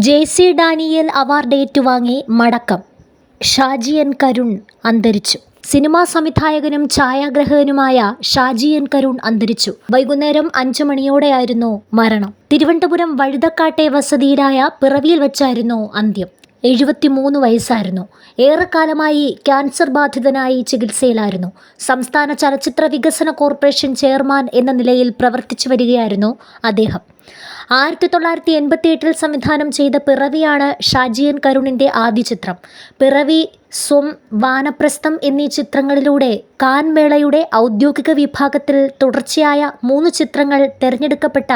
JC. Daniel award ഏറ്റുവാങ്ങി മടക്കം. Shaji N Karun അന്തരിച്ചു. സിനിമാ സംവിധായകനും ഛായാഗ്രാഹകനുമായ ഷാജി എൻ കരുൺ അന്തരിച്ചു. വൈകുന്നേരം 5 മണിയോടെയായിരുന്നു മരണം. തിരുവനന്തപുരം വഴുതക്കാട്ടെ വസതിയിലായ പിറവിയിൽ വെച്ചായിരുന്നു അന്ത്യം. 73 വയസ്സായിരുന്നു. ഏറെക്കാലമായി ക്യാൻസർ ബാധിതനായി ചികിത്സയിലായിരുന്നു. സംസ്ഥാന ചലച്ചിത്ര വികസന കോർപ്പറേഷൻ ചെയർമാൻ എന്ന നിലയിൽ പ്രവർത്തിച്ചു വരികയായിരുന്നു അദ്ദേഹം. 1988 സംവിധാനം ചെയ്ത പിറവിയാണ് ഷാജി എൻ കരുണിൻ്റെ ആദ്യ ചിത്രം. പിറവി, സ്വം, വാനപ്രസ്ഥം എന്നീ ചിത്രങ്ങളിലൂടെ കാൻ മേളയുടെ ഔദ്യോഗിക വിഭാഗത്തിൽ തുടർച്ചയായ 3 ചിത്രങ്ങൾ തിരഞ്ഞെടുക്കപ്പെട്ട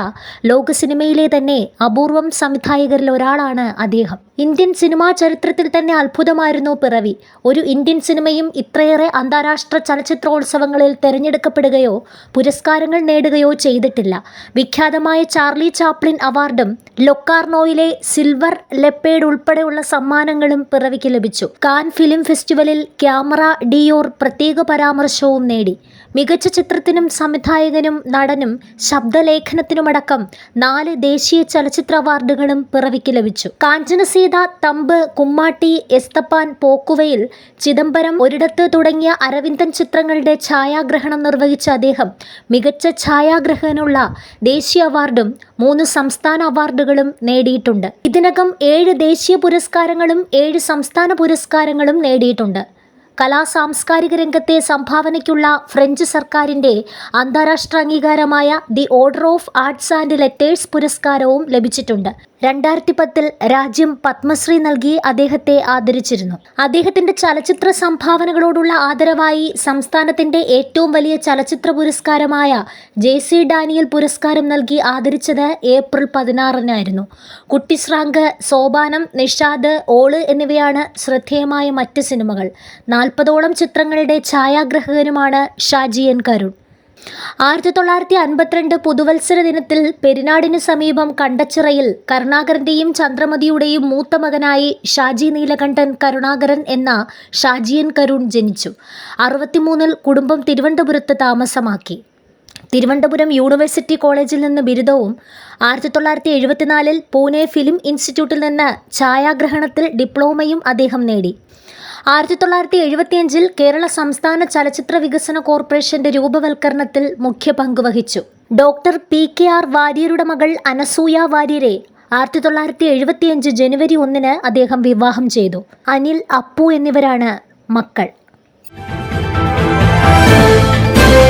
ലോക സിനിമയിലെ തന്നെ അപൂർവം സംവിധായകരിൽ ഒരാളാണ് അദ്ദേഹം. ഇന്ത്യൻ സിനിമാ ചരിത്രത്തിൽ തന്നെ അത്ഭുതമായിരുന്നു പിറവി. ഒരു ഇന്ത്യൻ സിനിമയും ഇത്രയേറെ അന്താരാഷ്ട്ര ചലച്ചിത്രോത്സവങ്ങളിൽ തിരഞ്ഞെടുക്കപ്പെടുകയോ പുരസ്കാരങ്ങൾ നേടുകയോ ചെയ്തിട്ടില്ല. വിഖ്യാതമായ ചാർലി ചാപ്ലിൻ അവാർഡും ലൊക്കാർനോയിലെ സിൽവർ ലെപ്പേഡ് ഉൾപ്പെടെയുള്ള സമ്മാനങ്ങളും പിറവിക്ക് ലഭിച്ചു. കാൻ ഫിലിം ഫെസ്റ്റിവലിൽ ക്യാമറ ഡിയോർ പ്രത്യേക പരാമർശവും നേടി. മികച്ച ചിത്രത്തിനും സംവിധായകനും നടനും ശബ്ദലേഖനത്തിനുമടക്കം 4 ദേശീയ ചലച്ചിത്ര അവാർഡുകളും പിറവിക്ക് ലഭിച്ചു. കാഞ്ചനസീത, തമ്പ്, കുമ്മാട്ടി, എസ്തപ്പാൻ, പോക്കുവെയിൽ, ചിദംബരം, ഒരിടത്ത് തുടങ്ങിയ അരവിന്ദൻ ചിത്രങ്ങളുടെ ഛായാഗ്രഹണം നിർവഹിച്ച അദ്ദേഹം മികച്ച ഛായാഗ്രഹകനുള്ള ദേശീയ അവാർഡും 3 സംസ്ഥാന അവാർഡുകളും നേടിയിട്ടുണ്ട്. ഇതിനകം 7 ദേശീയ പുരസ്കാരങ്ങളും 7 സംസ്ഥാന പുരസ്കാരങ്ങളും നേടിയിട്ടുണ്ട്. കലാ-സാംസ്കാരിക രംഗത്തെ സംഭാവനയ്ക്കുള്ള ഫ്രഞ്ച് സർക്കാരിൻ്റെ അന്താരാഷ്ട്ര അംഗീകാരമായ the Order of Arts and Letters പുരസ്കാരവും ലഭിച്ചിട്ടുണ്ട്. 2010 രാജ്യം പത്മശ്രീ നൽകി അദ്ദേഹത്തെ ആദരിച്ചിരുന്നു. അദ്ദേഹത്തിൻ്റെ ചലച്ചിത്ര സംഭാവനകളോടുള്ള ആദരവായി സംസ്ഥാനത്തിൻ്റെ ഏറ്റവും വലിയ ചലച്ചിത്ര പുരസ്കാരമായ ജെ.സി. ഡാനിയേൽ പുരസ്കാരം നൽകി ആദരിച്ചത് ഏപ്രിൽ 16-നായിരുന്നു. കുട്ടിശ്രാങ്ക്, സോപാനം, നിഷാദ്, ഓള് എന്നിവയാണ് ശ്രദ്ധേയമായ മറ്റ് സിനിമകൾ. 40ഓളം ചിത്രങ്ങളുടെ ഛായാഗ്രഹകനുമാണ് ഷാജി എൻ കരുൺ. 1952 പുതുവത്സര ദിനത്തിൽ പെരിനാടിന് സമീപം കണ്ടച്ചിറയിൽ കരുണാകരൻ്റെയും ചന്ദ്രമതിയുടെയും മൂത്ത മകനായി ഷാജി നീലകണ്ഠൻ കരുണാകരൻ എന്ന ഷാജി എൻ കരുൺ ജനിച്ചു. 63-ൽ കുടുംബം തിരുവനന്തപുരത്ത് താമസമാക്കി. തിരുവനന്തപുരം യൂണിവേഴ്സിറ്റി കോളേജിൽ നിന്ന് ബിരുദവും 1974-ൽ പൂനെ ഫിലിം ഇൻസ്റ്റിറ്റ്യൂട്ടിൽ നിന്ന് ഛായാഗ്രഹണത്തിൽ ഡിപ്ലോമയും അദ്ദേഹം നേടി. 1975-ൽ കേരള സംസ്ഥാന ചലച്ചിത്ര വികസന കോർപ്പറേഷന്റെ രൂപവൽക്കരണത്തിൽ മുഖ്യ പങ്ക് വഹിച്ചു. ഡോക്ടർ പി.കെ.ആർ. വാര്യരുടെ മകൾ അനസൂയ വാര്യരെ 1975 ജനുവരി 1-ന് അദ്ദേഹം വിവാഹം ചെയ്തു. അനിൽ, അപ്പു എന്നിവരാണ് മക്കൾ.